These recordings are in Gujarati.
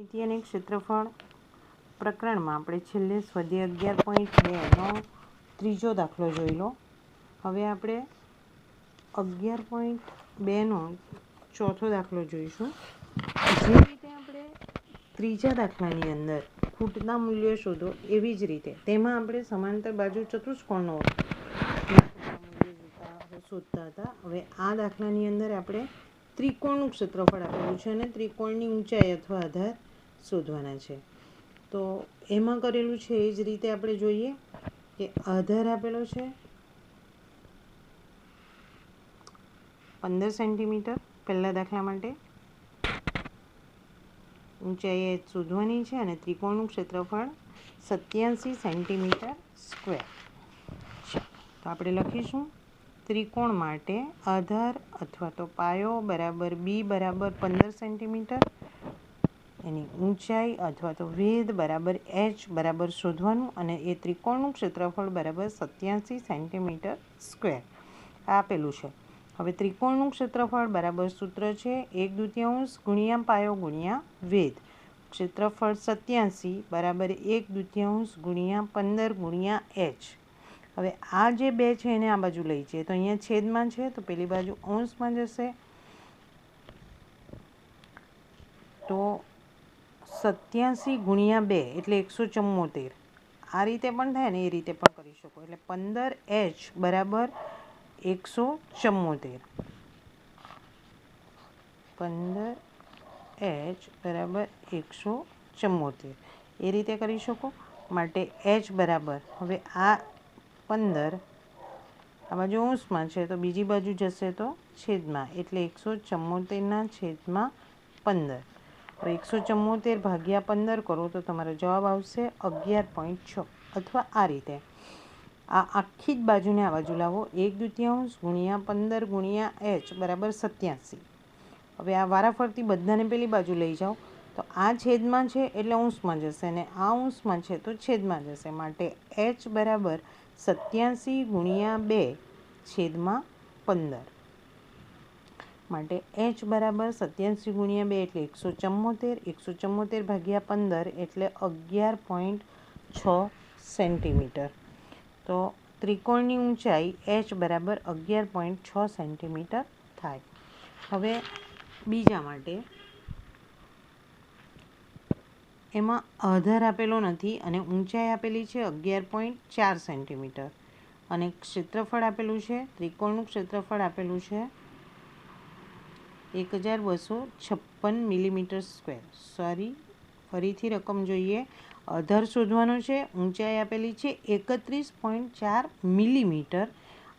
ભૂમિતિ અને ક્ષેત્રફળ પ્રકરણમાં આપણે છેલ્લે સ્વાધ્યાય 11.2નો ત્રીજો દાખલો જોઈ લો. હવે આપણે 11.2નો ચોથો દાખલો જોઈશું. જે રીતે આપણે ત્રીજા દાખલાની અંદર ખૂટના મૂલ્યો શોધો એવી જ રીતે તેમાં આપણે સમાંતર બાજુ ચતુષ્કોણનો શોધતા હતા. હવે આ દાખલાની અંદર આપણે ત્રિકોણનું ક્ષેત્રફળ આપેલું છે અને ત્રિકોણની ઊંચાઈ અથવા આધાર શોધવાના છે. તો એમાં કરેલું છે એ જ રીતે આપણે જોઈએ કે આધાર આપેલો છે 15 સેન્ટીમીટર પહેલા દાખલા માટે, ઊંચાઈ h શોધવાની છે અને ત્રિકોણનું ક્ષેત્રફળ 87 સેન્ટીમીટર સ્ક્વેર. તો આપણે લખીશું ત્રિકોણ માટે આધાર અથવા તો પાયો બરાબર b બરાબર 15 સેન્ટીમીટર, એની ઊંચાઈ અથવા તો વેધ બરાબર h બરાબર શોધવાનું અને એ ત્રિકોણનું ક્ષેત્રફળ બરાબર 87 સેન્ટીમીટર સ્ક્વેર આપેલું છે. હવે ત્રિકોણનું ક્ષેત્રફળ બરાબર સૂત્ર છે 1/2 ગુણ્યા પાયો ગુણ્યા વેધ. ક્ષેત્રફળ 87 બરાબર 1/2 ગુણ્યા 15 ગુણ્યા h. હવે આ જે બે છે એને આ બાજુ લઈ જઈએ તો અહીંયા છેદમાં છે તો પેલી બાજુ અંશમાં જશે. તો 87 ગુણ્યા 2 એટલે 174. આ રીતે પણ થાય ને એ રીતે પણ કરી શકો. એટલે 15h બરાબર 174. 15h બરાબર 174 એ રીતે કરી શકો. માટે h બરાબર, હવે આ 15 આ બાજુ અંશમાં છે તો બીજી બાજુ જશે તો છેદમાં, એટલે 174 છેદમાં 15. હવે 174 ભાગ્યા 15 કરો તો તમારો જવાબ આવશે 11.6. અથવા આ રીતે આ આખી જ બાજુને આ બાજુ લાવો 1/2 ગુણ્યા 15 ગુણ્યા h બરાબર 87. હવે આ વારાફરતી બધાને પેલી બાજુ લઈ જાઓ તો આ છેદમાં છે એટલે અંશમાં જશે અને આ અંશમાં છે તો છેદમાં જશે. માટે h બરાબર 87 ગુણ્યા 2 છેદમાં 15. માટે h બરાબર 87 ગુણ્યા 2 એટલે 174. 174 ભાગ્યા 15 એટલે 11.6 સેન્ટીમીટર. તો ત્રિકોણની ઊંચાઈ h બરાબર 11.6 સેન્ટીમીટર થાય. હવે બીજા માટે એમાં આધાર આપેલો નથી અને ઊંચાઈ આપેલી છે 11.4 સેન્ટીમીટર અને ક્ષેત્રફળ આપેલું છે, ત્રિકોણનું ક્ષેત્રફળ આપેલું છે 1256 મિલીમીટર સ્ક્વેર. ફરીથી રકમ જોઈએ. આધાર શોધવાનો છે, ઊંચાઈ આપેલી છે 31.4 મિલીમીટર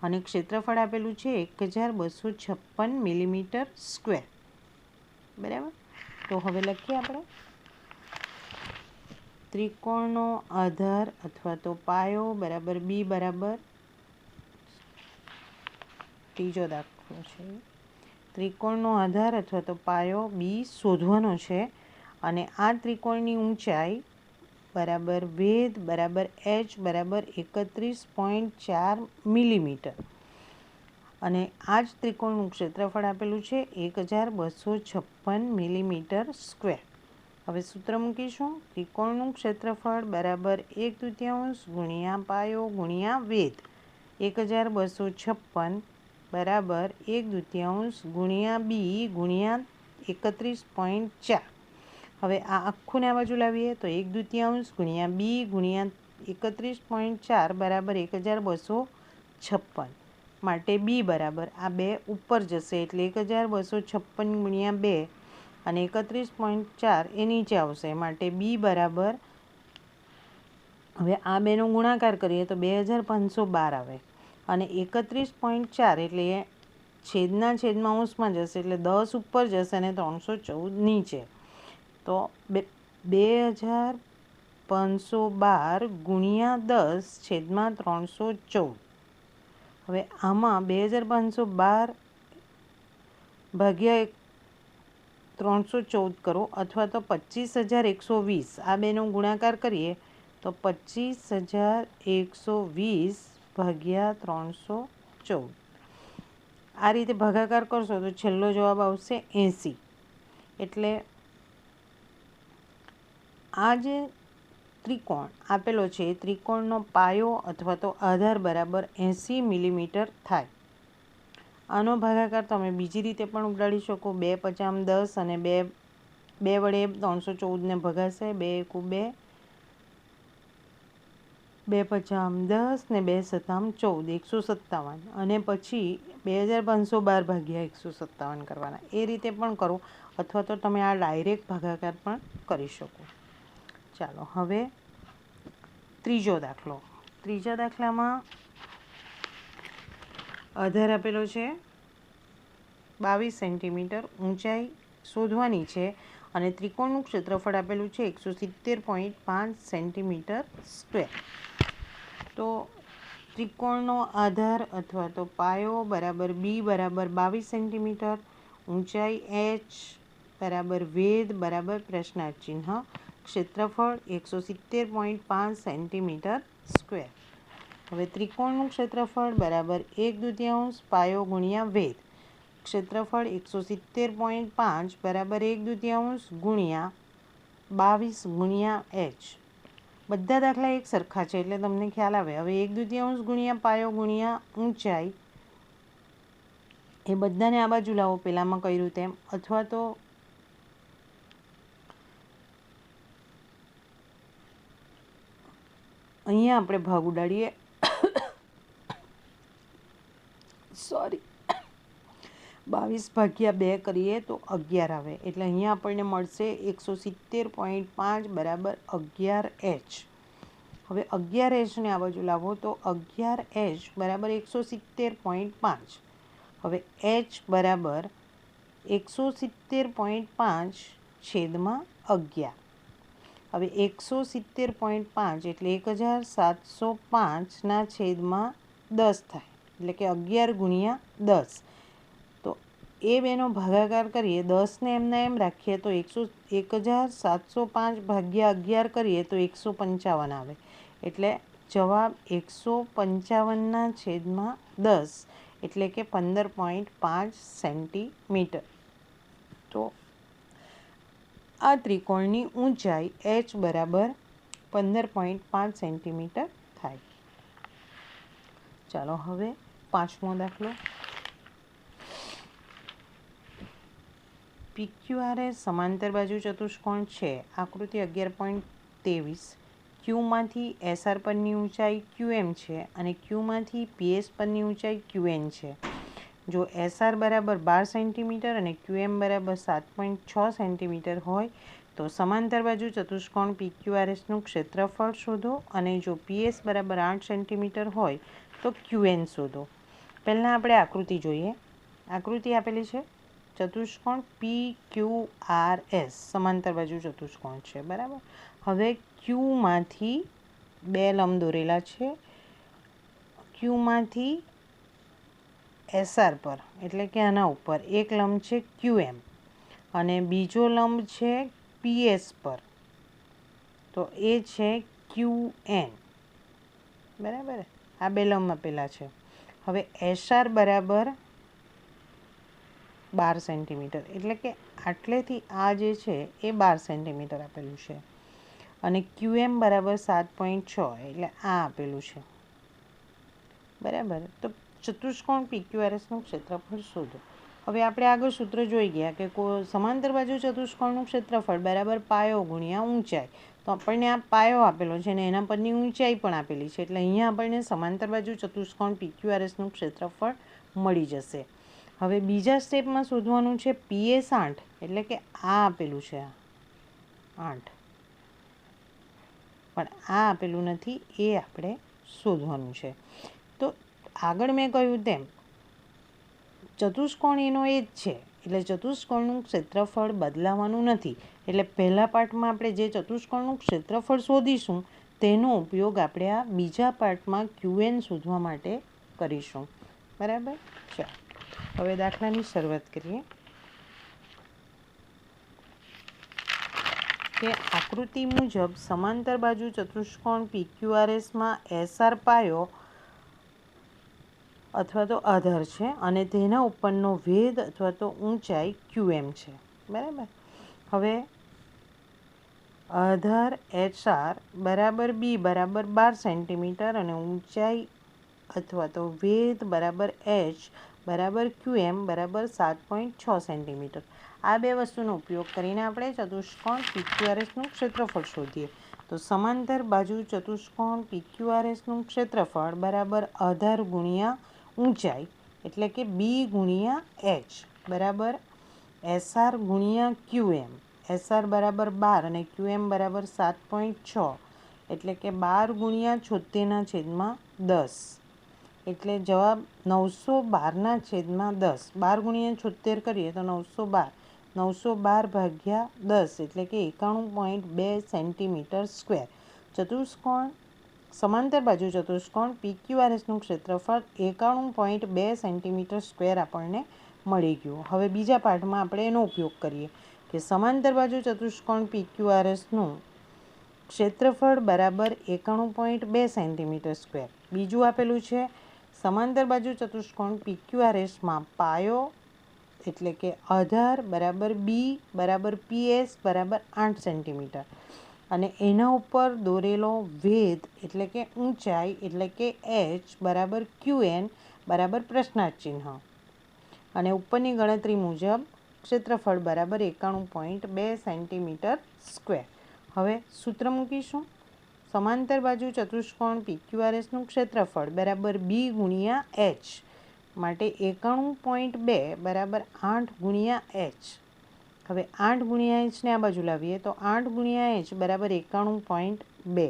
અને ક્ષેત્રફળ આપેલું છે 1256 મિલીમીટર સ્ક્વેર. બરાબર. તો હવે લખીએ આપણે ત્રિકોણનો આધાર અથવા તો પાયો બરાબર b બરાબર, ત્રીજો દાખલો છે, ત્રિકોણનો આધાર અથવા તો પાયો b શોધવાનો છે અને આ ત્રિકોણની ઊંચાઈ બરાબર વેધ બરાબર h બરાબર 31.4 મિલીમીટર અને આ જ ત્રિકોણનું ક્ષેત્રફળ આપેલું છે 1256 મિલીમીટર સ્ક્વેર. હવે સૂત્ર મૂકીશું. ત્રિકોણનું ક્ષેત્રફળ બરાબર 1/2 ગુણ્યા પાયો ગુણ્યા વેધ. 1256 બરાબર 1/2 ગુણ્યા b ગુણ્યા 31.4. હવે આ આખુંને આ બાજુ લાવીએ તો 1/2 ગુણ્યા b ગુણ્યા 31.4 બરાબર 1256. માટે b બરાબર આ બે ઉપર જશે એટલે 1256 ગુણ્યા 2 અને 31.4 એ નીચે આવશે. માટે b બરાબર, હવે આ બેનો ગુણાકાર કરીએ તો 2512 આવે અને 31.4 એટલે છેદના છેદમાં અંશમાં જશે એટલે 10 ઉપર જશે અને 314 નીચે. તો 2512 ગુણ્યા 10 છેદમાં 314. હવે આમાં 2512 ભાગ્યા 314 કરો અથવા તો 25120. આ બેનો ગુણાકાર કરીએ તો 25120 ભાગ્યા 314. આ રીતે ભાગાકાર કરશો તો છેલ્લો જવાબ આવશે 80. એટલે આ જે ત્રિકોણ આપેલો છે એ ત્રિકોણનો પાયો અથવા તો આધાર બરાબર 80 મિલીમીટર થાય. આનો ભાગાકાર તમે બીજી રીતે પણ ઉડાડી શકો. 2 પચામ 10 અને 2 વડે 314ને ભગાશે. 2 એકુ 2, 2 પચામ 10 ને 2 સતામ 14, 157. અને પછી 2512 ભાગ્યા 157 કરવાના. એ રીતે પણ કરો અથવા તો તમે આ ડાયરેક્ટ ભાગાકાર પણ કરી શકો. ચાલો હવે ત્રીજો દાખલો. ત્રીજા દાખલામાં આધાર આપેલો છે 22 સેન્ટીમીટર, ઊંચાઈ શોધવાની છે અને ત્રિકોણનું ક્ષેત્રફળ આપેલું છે 170.5 સેન્ટીમીટર સ્ક્વેર. તો ત્રિકોણનો આધાર અથવા તો પાયો બરાબર બી બરાબર 22 સેન્ટીમીટર, ઊંચાઈ એચ બરાબર વેધ બરાબર પ્રશ્નાર્થ ચિહ્ન, ક્ષેત્રફળ 170.5 સેન્ટીમીટર સ્ક્વેર. હવે ત્રિકોણનું ક્ષેત્રફળ બરાબર 1/2 પાયો ગુણ્યા વેધ. ક્ષેત્રફળ 170.5 બરાબર 1/2 ગુણ્યા 22 ગુણ્યા એચ. બધા દાખલા એક સરખા છે એટલે તમને ખ્યાલ આવે. હવે 1/2 ગુણ્યા પાયો ગુણ્યા ઊંચાઈ એ બધાને આ બાજુ લાવો પહેલાંમાં કર્યું તેમ, અથવા તો અહીંયા આપણે ભાગ ઉડાડીએ. સોરી, 22 ભાગ્યા 2 કરીએ તો 11 આવે. એટલે અહીંયા આપણને મળશે 170.5 બરાબર 11 એચ. હવે 11 એચને આ બાજુ લાવો તો 11 એચ બરાબર 170.5. હવે એચ બરાબર 170.5 છેદમાં 11. હવે 170.5 એટલે 1705 છેદમાં 10 થાય. એટલે કે 11 ગુણ્યા 10. તો એ બેનો ભાગાકાર કરીએ, 10ને એમના એમ રાખીએ તો 1705 ભાગ્યા 11 કરીએ તો 155 આવે. એટલે જવાબ 155 છેદમાં 10 એટલે કે 15.5 સેન્ટીમીટર. તો આ ત્રિકોણની ઊંચાઈ એચ બરાબર 15.5 સેન્ટીમીટર થાય. ચાલો હવે પાંચમો દાખલો. PQRS સમાંતર બાજુ ચતુષ્કોણ છે. આકૃતિ 11.23. ક્યુમાંથી SR પરની ઊંચાઈ QM છે અને ક્યુમાંથી PS પરની ઊંચાઈ QN છે. જો SR બરાબર 12 સેન્ટીમીટર અને QM બરાબર 7.6 સેન્ટીમીટર હોય તો સમાંતર બાજુ ચતુષ્કોણ PQRSનું ક્ષેત્રફળ શોધો અને જો PS બરાબર 8 સેન્ટીમીટર હોય તો QN શોધો. પહેલાં આપણે આકૃતિ જોઈએ. આકૃતિ આપેલી છે ચતુષ્કોણ PQRS સમાંતર બાજુ ચતુષ્કોણ છે, બરાબર. હવે ક્યુમાંથી 2 લંબ દોરેલા છે. ક્યુમાંથી SR પર એટલે કે આના ઉપર એક લંબ છે QM અને બીજો લંબ છે PS પર, તો એ છે QN, બરાબર. આ 2 લંબ આપેલા છે. હવે SR બરાબર 12 સેન્ટીમીટર એટલે કે આટલેથી આ જે છે એ 12 સેન્ટીમીટર આપેલું છે અને QM બરાબર 7.6 એટલે આ આપેલું છે, બરાબર. તો ચતુષ્કોણ PQRSનું ક્ષેત્રફળ શોધો. હવે આપણે આગળ સૂત્ર જોઈ ગયા કે સમાંતર બાજુ ચતુષ્કોણનું ક્ષેત્રફળ બરાબર પાયો ગુણ્યા ઊંચાઈ. તો આપણને આ પાયો આપેલો છે અને એના પરની ઊંચાઈ પણ આપેલી છે. એટલે અહીંયા આપણને સમાંતર બાજુ ચતુષ્કોણ PQRSનું ક્ષેત્રફળ મળી જશે. હવે બીજા સ્ટેપમાં શોધવાનું છે PS 8 એટલે કે આ આપેલું છે 8, પણ આ આપેલું નથી, એ આપણે શોધવાનું છે. તો આગળ મેં કહ્યું તેમ ચતુષ્કોણ એનો એ જ છે એટલે ચતુષ્કોણનું ક્ષેત્રફળ બદલાવાનું નથી. એટલે પહેલા પાર્ટમાં આપણે જે ચતુષ્કોણનું ક્ષેત્રફળ શોધીશું તેનો ઉપયોગ આપણે આ બીજા પાર્ટમાં QN શોધવા માટે કરીશું, બરાબર. ચાલો હવે દાખલાની શરૂઆત કરીએ. કે આકૃતિ મુજબ સમાંતર બાજુ ચતુષ્કોણ PQRSમાં SR પાયો અથવા તો આધાર છે અને તેના ઉપરનો વેધ અથવા તો ઊંચાઈ QM છે, બરાબર. હવે આધાર HR બરાબર બી બરાબર 12 સેન્ટીમીટર અને ઊંચાઈ અથવા તો વેધ બરાબર એચ બરાબર QM બરાબર 7.6 સેન્ટીમીટર. આ બે વસ્તુનો ઉપયોગ કરીને આપણે ચતુષ્કોણ PQRSનું ક્ષેત્રફળ શોધીએ. તો સમાંતર બાજુ ચતુષ્કોણ PQRSનું ક્ષેત્રફળ બરાબર આધાર ગુણ્યા ઊંચાઈ એટલે કે બી ગુણ્યા એચ બરાબર SR ગુણ્યા QM. SR બરાબર 12 અને QM બરાબર 7.6 એટલે કે 12 ગુણ્યા 76/10 એટલે જવાબ 912/10. 12 ગુણ્યા 76 કરીએ તો 912 એટલે કે 91.2 સેન્ટીમીટર સ્ક્વેર. ચતુષ્કોણ સમાંતર બાજુ ચતુષ્કોણ PQRSનું ક્ષેત્રફળ 91.2 સેન્ટીમીટર સ્ક્વેર આપણને મળી ગયું. હવે બીજા પાઠમાં આપણે એનો ઉપયોગ કરીએ કે સમાંતર બાજુ ચતુષ્કોણ PQRSનું ક્ષેત્રફળ બરાબર 91.2 સેન્ટીમીટર સ્ક્વેર. બીજું આપેલું છે સમાંતર બાજુ ચતુષ્કોણ PQRSમાં પાયો એટલે કે આધાર બરાબર બી બરાબર PS બરાબર 8 સેન્ટીમીટર અને એના ઉપર દોરેલો વેધ એટલે કે ઊંચાઈ એટલે કે એચ બરાબર QN બરાબર પ્રશ્નાર્થ ચિહ્ન અને ઉપરની ગણતરી મુજબ ક્ષેત્રફળ બરાબર 91.2 સેન્ટીમીટર સ્ક્વેર. હવે સૂત્ર મૂકીશું. સમાંતર બાજુ ચતુષ્કોણ PQRSનું ક્ષેત્રફળ બરાબર બી ગુણ્યા એચ માટે 91.2 બરાબર 8 ગુણ્યા એચ. હવે 8 ગુણ્યા એચને આ બાજુ લાવીએ તો 8 ગુણ્યા એચ બરાબર 91.2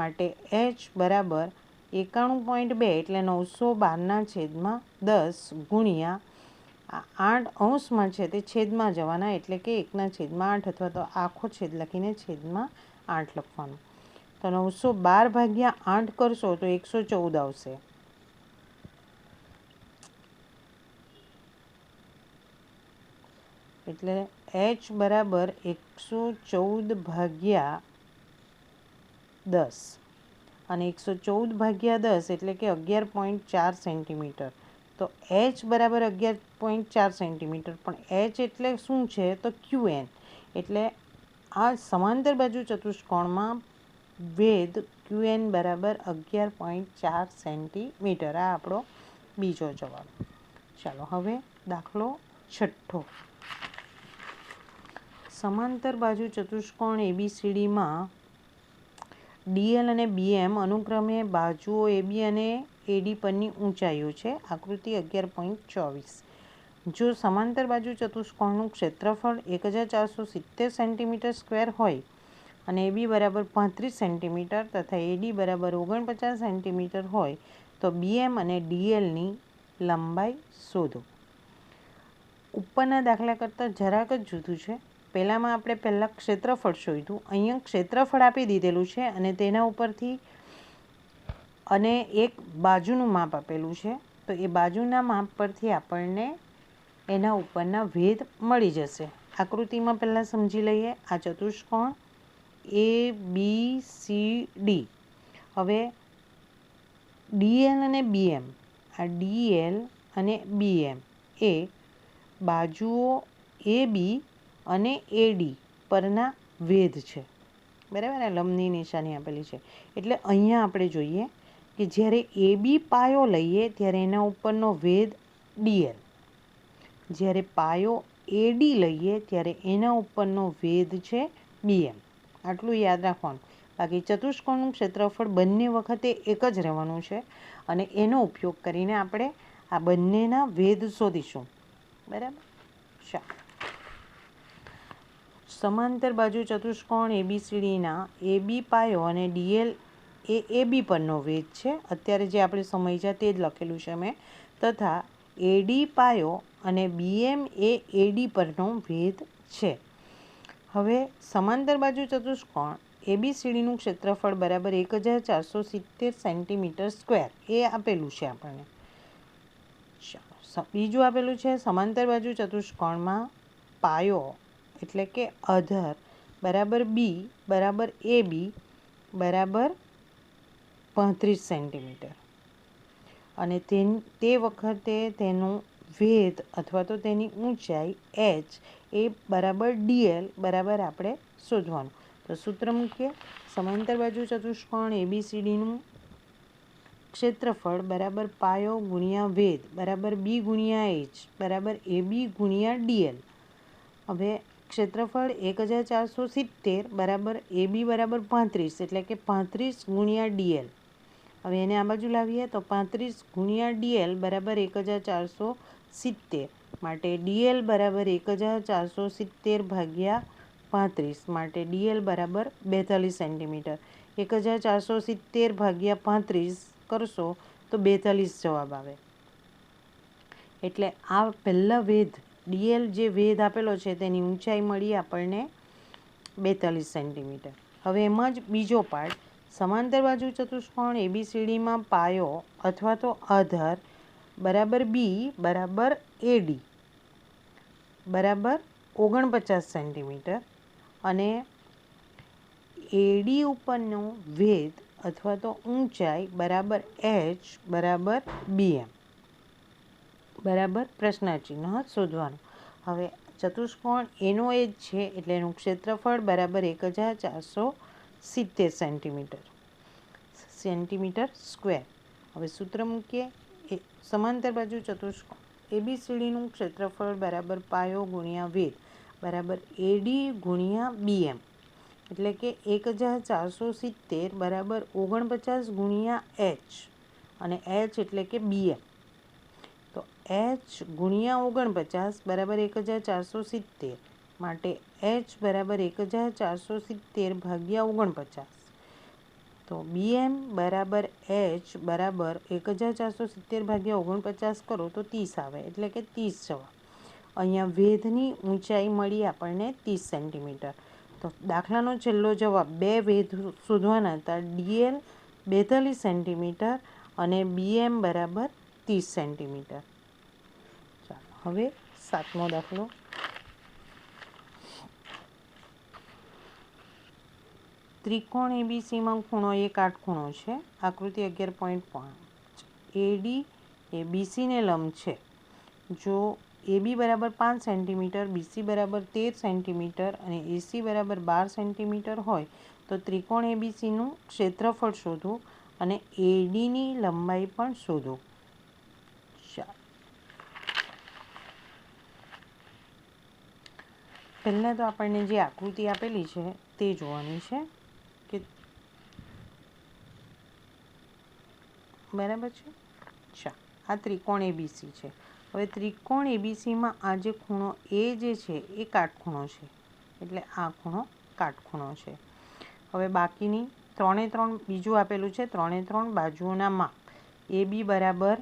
માટે એચ બરાબર 91.2 એટલે 912/10 ગુણ્યા 8 અંશમાં છે તે છેદમાં જવાના એટલે કે 1/8 અથવા તો આખો છેદ લખીને છેદમાં 8 લખવાનું. તો 912/8 કરશો તો 114 આવશે. એટલે એચ બરાબર 114/10 અને 114/10 એટલે કે 11.4 સેન્ટીમીટર. તો એચ બરાબર 11.4 સેન્ટીમીટર પણ એચ એટલે શું છે તો QN એટલે આ સમાંતર બાજુ ચતુષ્કોણમાં વેધ QN બરાબર 11.4 સેન્ટીમીટર. આ આપણો બીજો જવાબ. ચાલો હવે દાખલો 6. સમાંતર બાજુ ચતુષ્કોણ ABCDમાં DL અને BM અનુક્રમે બાજુઓ AB અને AD પરની ઊંચાઈઓ છે. આકૃતિ 11.24. જો સમાંતર બાજુ ચતુષ્કોણનું ક્ષેત્રફળ 1470 સેન્ટીમીટર સ્ક્વેર હોય અને AB બરાબર 35 સેન્ટીમીટર તથા AD બરાબર 49 સેન્ટીમીટર હોય તો BM અને DLની લંબાઈ શોધો. ઉપરના દાખલા કરતાં જરાક જ જુદું છે. પહેલામાં આપણે પહેલાં ક્ષેત્રફળ શોધ્યું. અહીંયા ક્ષેત્રફળ આપી દીધેલું છે અને તેના ઉપરથી અને એક બાજુનું માપ આપેલું છે. તો એ બાજુના માપ પરથી આપણને એના ઉપરના વેધ મળી જશે. આકૃતિમાં પહેલાં સમજી લઈએ. આ ચતુષ્કોણ ABCD. હવે DL અને BM, આ DL અને BM એ બાજુઓ AB અને AD પરના વેધ છે. બરાબર, આ લંબની નિશાની આપેલી છે. એટલે અહીંયા આપણે જોઈએ કે જ્યારે AB પાયો લઈએ ત્યારે એના ઉપરનો વેધ DL, જ્યારે પાયો AD લઈએ ત્યારે એના ઉપરનો વેધ છે BM. આટલું યાદ રાખવાનું. બાકી ચતુષ્કોણનું ક્ષેત્રફળ બંને વખતે એક જ રહેવાનું છે અને એનો ઉપયોગ કરીને આપણે આ બંનેના વેધ શોધીશું. બરાબર. ચાલો, સમાંતર બાજુ ચતુષ્કોણ ABCDના AB પાયો અને DL એ AB પરનો વેધ છે. અત્યારે જે આપણે સમજ્યા તે જ લખેલું છે મેં. તથા AD પાયો અને BM એ AD પરનો વેધ છે. હવે સમાંતર બાજુ ચતુષ્કોણ ABCDનું ક્ષેત્રફળ બરાબર 1470 સેન્ટીમીટર સ્ક્વેર એ આપેલું છે આપણને. ચાલો, બીજું આપેલું છે સમાંતર બાજુ ચતુષ્કોણમાં પાયો એટલે કે આધાર બરાબર બી બરાબર AB બરાબર 35 સેન્ટીમીટર અને તે વખતે તેનું વેધ અથવા તો તેની ઊંચાઈ H એ બરાબર DL બરાબર આપણે શોધવાનું. તો સૂત્ર મૂકીએ. સમાંતર બાજુ ચતુષ્કોણ ABCDનું ક્ષેત્રફળ બરાબર પાયો ગુણ્યા વેધ બરાબર બી ગુણ્યા એચ બરાબર AB ગુણ્યા DL. હવે ક્ષેત્રફળ 1470 બરાબર AB બરાબર 35 એટલે કે 35 ગુણ્યા DL. હવે એને આ બાજુ લાવીએ તો 35 ગુણ્યા DL બરાબર 1470 માટે DL બરાબર 1470 ભાગ્યા 35 માટે DL બરાબર 42 સેન્ટીમીટર. 1470 ભાગ્યા 35 કરશો તો 42 જવાબ આવે. એટલે આ પહેલા વેધ DL જે વેધ આપેલો છે તેની ઊંચાઈ મળી આપણને 42 સેન્ટીમીટર. હવે એમાં જ બીજો પાર્ટ, સમાંતર બાજુ ચતુષ્કોણ ABCDમાં પાયો અથવા તો આધાર બરાબર બી બરાબર AD બરાબર 49 સેન્ટીમીટર અને AD ઉપરનો વેધ અથવા તો ઊંચાઈ બરાબર H બરાબર BM બરાબર પ્રશ્નાચિહ્ન શોધવાનું. હવે ચતુષ્કોણ એનો એજ છે એટલે એનું ક્ષેત્રફળ બરાબર 1470 સેન્ટીમીટર સ્ક્વેર. હવે સૂત્ર મૂકીએ. સમાંતર બાજુ ચતુષ્કોણ ABCDનું ક્ષેત્રફળ બરાબર પાયો ગુણ્યા વેધ બરાબર AD ગુણ્યા BM એટલે કે 1470 બરાબર 49 ગુણ્યા H અને H એટલે કે BM. તો H ગુણ્યા 49 બરાબર 1470 માટે H બરાબર 1470 ભાગ્યા 49. તો BM બરાબર H બરાબર 1470 ભાગ્યા 49 કરો તો 30 આવે એટલે કે 30 જવાબ. અહીંયા વેધની ઊંચાઈ મળી આપણને 30 સેન્ટીમીટર. તો દાખલાનો છેલ્લો જવાબ, બે વેધ શોધવાના હતા, DL 42 સેન્ટીમીટર અને BM બરાબર 30 સેન્ટીમીટર. ચાલો હવે 7મો દાખલો. ત્રિકોણ ABCમાં ખૂણો એ કાટખૂણો છે. આકૃતિ 11.5. AD એ BCને લંબ છે. જો AB બરાબર 5 સેન્ટીમીટર, BC બરાબર 13 સેન્ટીમીટર અને AC બરાબર 12 સેન્ટીમીટર હોય તો ત્રિકોણ ABCનું ક્ષેત્રફળ શોધો અને ADની લંબાઈ પણ શોધો. પહેલાં તો આપણને જે આકૃતિ આપેલી છે તે જોવાની છે કે બરાબર છે. આ ત્રિકોણ ABC છે. હવે ત્રિકોણ ABCમાં આ જે ખૂણો એ જે છે એ કાટખૂણો છે એટલે આ ખૂણો કાટખૂણો છે. હવે બાકીની 3 બીજું આપેલું છે, 3 બાજુઓના માપ. AB બરાબર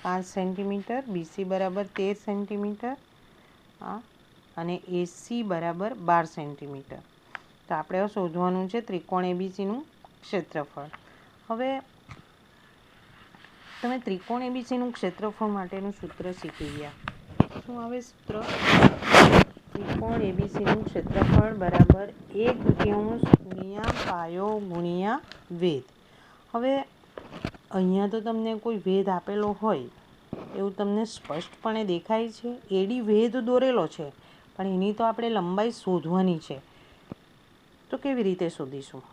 5 સેન્ટીમીટર, BC બરાબર 13 સેન્ટીમીટર અને AC બરાબર 12 સેન્ટીમીટર. તો આપણે શોધવાનું છે ત્રિકોણ ABCનું ક્ષેત્રફળ. હવે તમે ત્રિકોણ ABCનું ક્ષેત્રફળ માટેનું સૂત્ર શીખી ગયા. શું આવે સૂત્ર? ત્રિકોણ ABCનું ક્ષેત્રફળ બરાબર 1/3 ગુણ્યા પાયો ગુણ્યા વેધ. હવે અહીંયા તો તમને કોઈ વેધ આપેલો હોય એવું તમને સ્પષ્ટપણે દેખાય છે. AD વેધ દોરેલો છે પણ એની તો આપણે લંબાઈ શોધવાની છે. તો કેવી રીતે શોધીશું?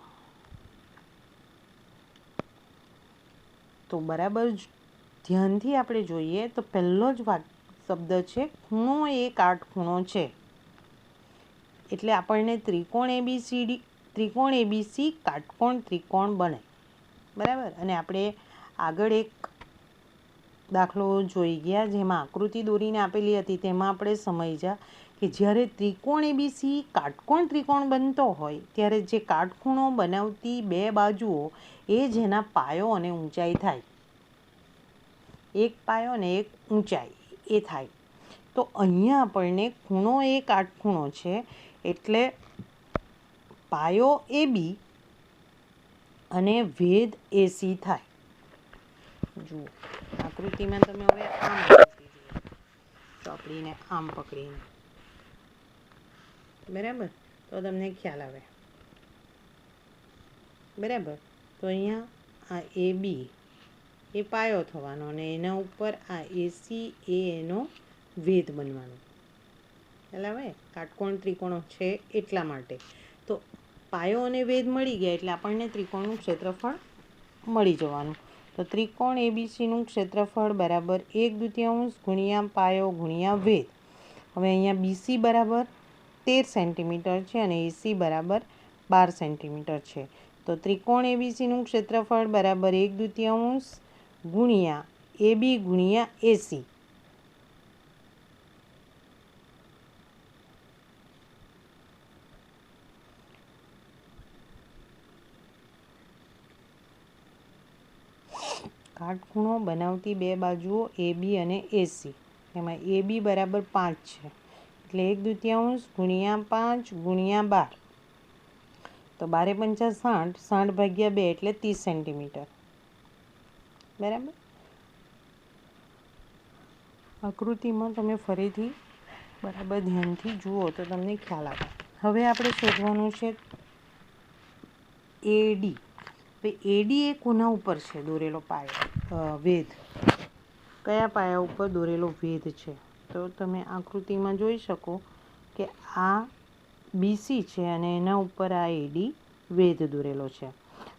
તો બરાબર ધ્યાનથી આપણે જોઈએ તો પહેલો જ શબ્દ છે ખૂણો એ કાટખૂણો છે. એટલે આપણને ત્રિકોણ ABC કાટકોણ ત્રિકોણ બને. બરાબર. અને આપણે આગળ એક દાખલો જોઈ ગયા જેમાં આકૃતિ દોરીને આપેલી હતી. તેમાં આપણે સમજ્યા કે જ્યારે ત્રિકોણ ABC કાટકોણ ત્રિકોણ બનતો હોય ત્યારે જે કાટખૂણો બનાવતી બે બાજુઓ એ જેના પાયો અને ઊંચાઈ થાય, એક પાયો અને એક ઊંચાઈ એ થાય. તો અહીંયા આપણને ખૂણો એ કાટખૂણો છે એટલે પાયો AB અને વેધ AC થાય. જુઓ આકૃતિમાં તમે હવે આમ ચોપડીને આમ પકડીને, બરાબર, તો તમને ખ્યાલ આવે. બરાબર. તો અહીંયા આ AB એ પાયો થવાનો અને એના ઉપર આ AC એ એનો વેધ બનવાનો. ખ્યાલ આવે? કાટકોણ ત્રિકોણો છે એટલા માટે. તો પાયો અને વેધ મળી ગયા એટલે આપણને ત્રિકોણનું ક્ષેત્રફળ મળી જવાનું. તો ત્રિકોણ એબીસીનું ક્ષેત્રફળ બરાબર 1/2 ગુણ્યા પાયો ગુણ્યા વેધ. હવે અહીંયા બીસી બરાબર 13 સેન્ટીમીટર છે અને એસી બરાબર 12 સેન્ટીમીટર છે. તો ત્રિકોણ એબીસીનું ક્ષેત્રફળ બરાબર 1/2 ગુણ્યા એબી ગુણ્યા એસી. કાટખૂણો બનાવતી બે બાજુઓ એબી અને એસી. એમાં એબી બરાબર 5 છે એટલે 1/2 ગુણ્યા 5 ગુણ્યા 12. તો 12 × 5 = 60, 60 ભાગ્યા 2 એટલે 30 સેન્ટીમીટર. બરાબર. આકૃતિમાં તમે ફરીથી બરાબર ધ્યાનથી જુઓ તો તમને ખ્યાલ આવે. હવે આપણે શોધવાનું છે એડી. એડી એ કોના ઉપર છે દોરેલો પાયો? વેધ. કયા પાયા ઉપર દોરેલો વેધ છે? તો તમે આકૃતિમાં જોઈ શકો કે આ બીસી છે અને એના ઉપર આ એડી વેધ દોરેલો છે.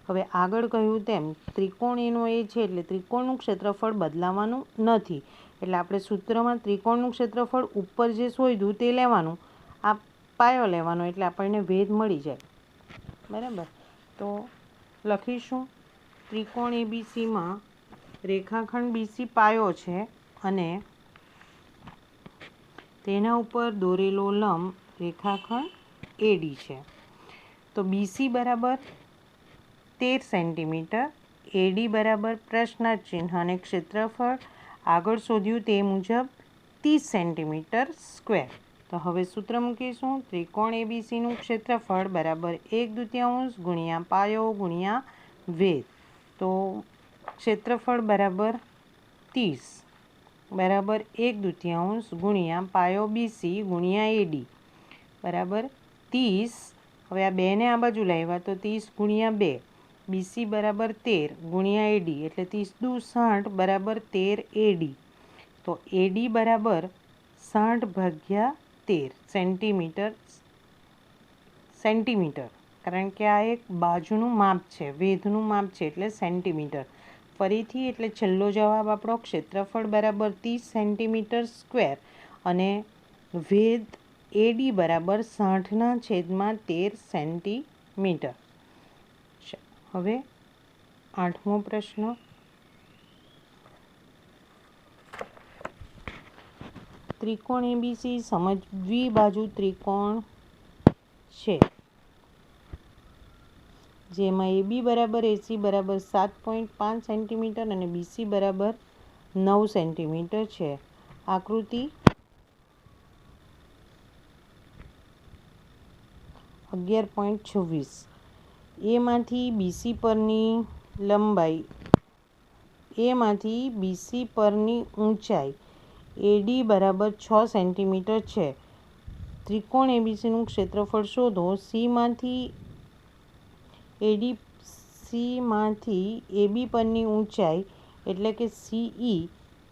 હવે આગળ કહ્યું તેમ ત્રિકોણ એનો એ છે એટલે ત્રિકોણનું ક્ષેત્રફળ બદલાવાનું નથી. એટલે આપણે સૂત્રમાં ત્રિકોણનું ક્ષેત્રફળ ઉપર જે શોધ્યું તે લેવાનું, આ પાયો લેવાનો એટલે આપણને વેધ મળી જાય. બરાબર. તો લખીશું ત્રિકોણ એબીસીમાં રેખાખંડ બીસી પાયો છે અને તેના ઉપર દોરેલો લંબ રેખાખંડ એડી છે. તો બીસી બરાબર 13 સેન્ટીમીટર, એડી બરાબર પ્રશ્નાર્થ ચિહ્ન અને ક્ષેત્રફળ આગળ શોધ્યું તે મુજબ 30 સેન્ટીમીટર સ્ક્વેર. તો હવે સૂત્ર મૂકીશું. ત્રિકોણ એબીસીનું ક્ષેત્રફળ બરાબર 1/2 ગુણ્યા પાયો ગુણ્યા વેધ. તો ક્ષેત્રફળ બરાબર 30 બરાબર 1/2 ગુણ્યા પાયો બીસી ગુણ્યા એડી બરાબર 30. હવે આ બેને આ બાજુ લાવ્યા તો 30 ગુણ્યા 2, બીસી બરાબર 13 ગુણ્યા એડી એટલે 30 દુ 60 બરાબર 13 એડી. તો એડી બરાબર 60 ભાગ્યા 13 સેન્ટીમીટર. કારણ કે આ એક બાજુનું માપ છે, વેધનું માપ છે એટલે સેન્ટીમીટર. ફરીથી એટલે છેલ્લો જવાબ આપણો ક્ષેત્રફળ બરાબર 30 સેન્ટીમીટર સ્ક્વેર અને વેધ એડી બરાબર 60/13 સેન્ટીમીટર. હવે 8મો પ્રશ્ન. ત્રિકોણ એબીસી સમદ્વિબાજુ ત્રિકોણ છે જેમાં એબી બરાબર એસી બરાબર 7.5 સેન્ટીમીટર અને બીસી બરાબર 9 સેન્ટીમીટર છે. આકૃતિ 11.26. એમાંથી બીસી પરની ઊંચાઈ એડી બરાબર 6 સેન્ટીમીટર છે. ત્રિકોણ એબીસીનું ક્ષેત્રફળ શોધો. સીમાંથી એબી પરની ઊંચાઈ એટલે કે સીઈ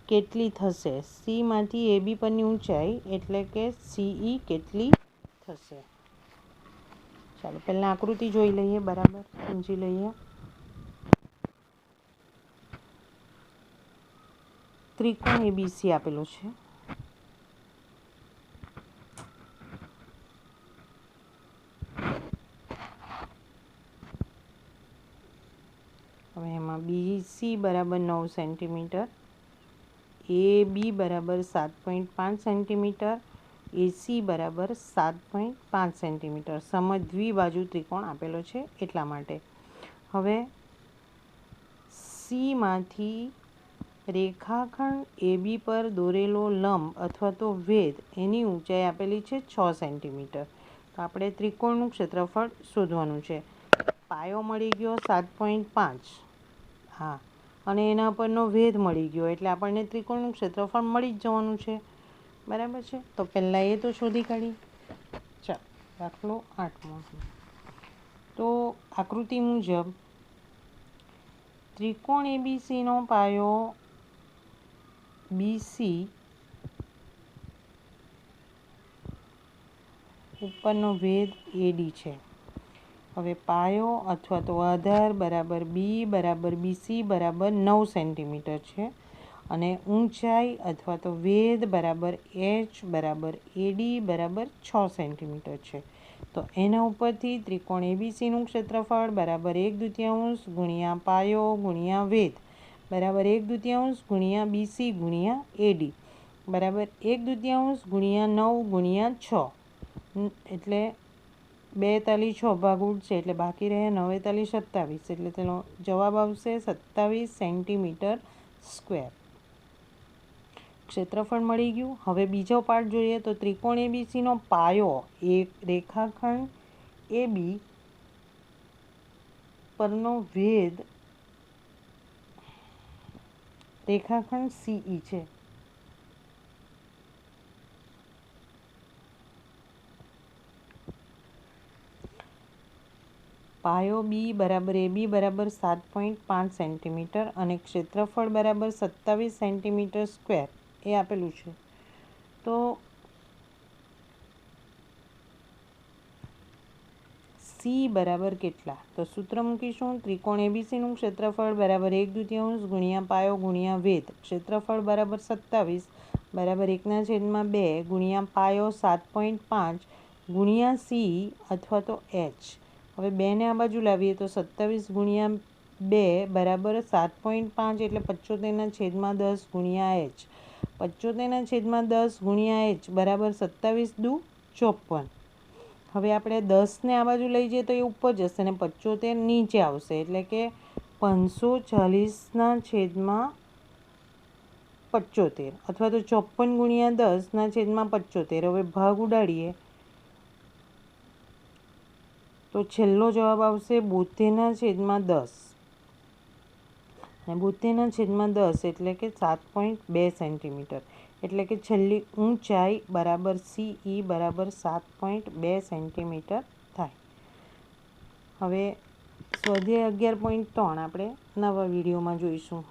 કેટલી થશે? સીમાંથી એબી પરની ઊંચાઈ એટલે કે સીઈ કેટલી થશે? ચાલો પહેલાં આકૃતિ જોઈ લઈએ, બરાબર સમજી લઈએ. ત્રિકોણ એબીસી આપેલું છે. હવે એમાં બીસી બરાબર 9 સેન્ટીમીટર, એબી બરાબર 7.5 સેન્ટીમીટર, એસી બરાબર 7.5 સેન્ટીમીટર સમદ્વિબાજુ ત્રિકોણ આપેલો છે એટલા માટે. હવે સીમાંથી રેખાખંડ એબી પર દોરેલો લંબ અથવા તો વેધ એની ઊંચાઈ આપેલી છે 6 સેન્ટીમીટર. તો આપણે ત્રિકોણનું ક્ષેત્રફળ શોધવાનું છે. પાયો મળી ગયો 7.5, હા, અને એના પરનો વેધ મળી ગયો એટલે આપણને ત્રિકોણનું ક્ષેત્રફળ મળી જ જવાનું છે. બરાબર છે. તો પહેલાં એ તો શોધી કાઢી. ચાલો દાખલો 8મો. તો આકૃતિ મુજબ ત્રિકોણ એબીસીનો પાયો બીસી ઉપરનો ભેદ AD છે. હવે પાયો અથવા તો આધાર બરાબર બી બરાબર BC બરાબર 9 સેન્ટીમીટર છે અને ઊંચાઈ અથવા તો વેધ બરાબર H બરાબર AD બરાબર 6 સેન્ટીમીટર છે. તો એના ઉપરથી ત્રિકોણ ABCનું ક્ષેત્રફળ બરાબર 1/2 ગુણ્યા પાયો ગુણ્યા વેધ બરાબર 1/2 ગુણ્યા BC ગુણ્યા AD બરાબર 1/2 ગુણ્યા 9 ગુણ્યા 6 એટલે 2 તાલી 6 ભાગ ઉડશે એટલે બાકી રહે 9 તાલી 27 એટલે તેનો જવાબ આવશે 27 સેન્ટીમીટર સ્ક્વેર. ક્ષેત્રફળ મળી ગયું. હવે બીજો પાર્ટ જોઈએ તો ત્રિકોણ ABCનો પાયો એક રેખાખંડ AB પરનો ભેદ રેખાખંડ CE છે. પાયો બી બરાબર AB બરાબર 7.5 સેન્ટીમીટર અને ક્ષેત્રફળ બરાબર 27 સેન્ટીમીટર સ્ક્વેર એ આપેલું છે. તો સી બરાબર કેટલા? તો સૂત્ર મૂકીશું. ત્રિકોણ ABCનું ક્ષેત્રફળ બરાબર 1/2 ગુણ્યા પાયો ગુણ્યા વેધ ક્ષેત્રફળ બરાબર 27 બરાબર 1/2 ગુણ્યા પાયો 7.5 ગુણ્યા સી અથવા તો H. હવે 2ને આ બાજુ લાવીએ તો 27 ગુણ્યા 2 બરાબર 7.5 એટલે 75/10 ગુણ્યા H. 75/10 ગુણ્યા H બરાબર 27 દુ 54. હવે આપણે 10ને આ બાજુ લઈ જઈએ તો એ ઉપર જશે અને 75 નીચે આવશે એટલે કે 540/75 અથવા તો 54 ગુણ્યા 10/75. હવે ભાગ ઉડાડીએ તો છેલ્લો જવાબ આવશે 72/10 અને 72/10 એટલે કે 7.2 સેન્ટીમીટર એટલે કે છેલ્લી ઊંચાઈ બરાબર CE બરાબર 7.2 સેન્ટીમીટર થાય. હવે સ્વાધ્યાય 11.3 આપણે નવા વિડીયોમાં જોઈશું.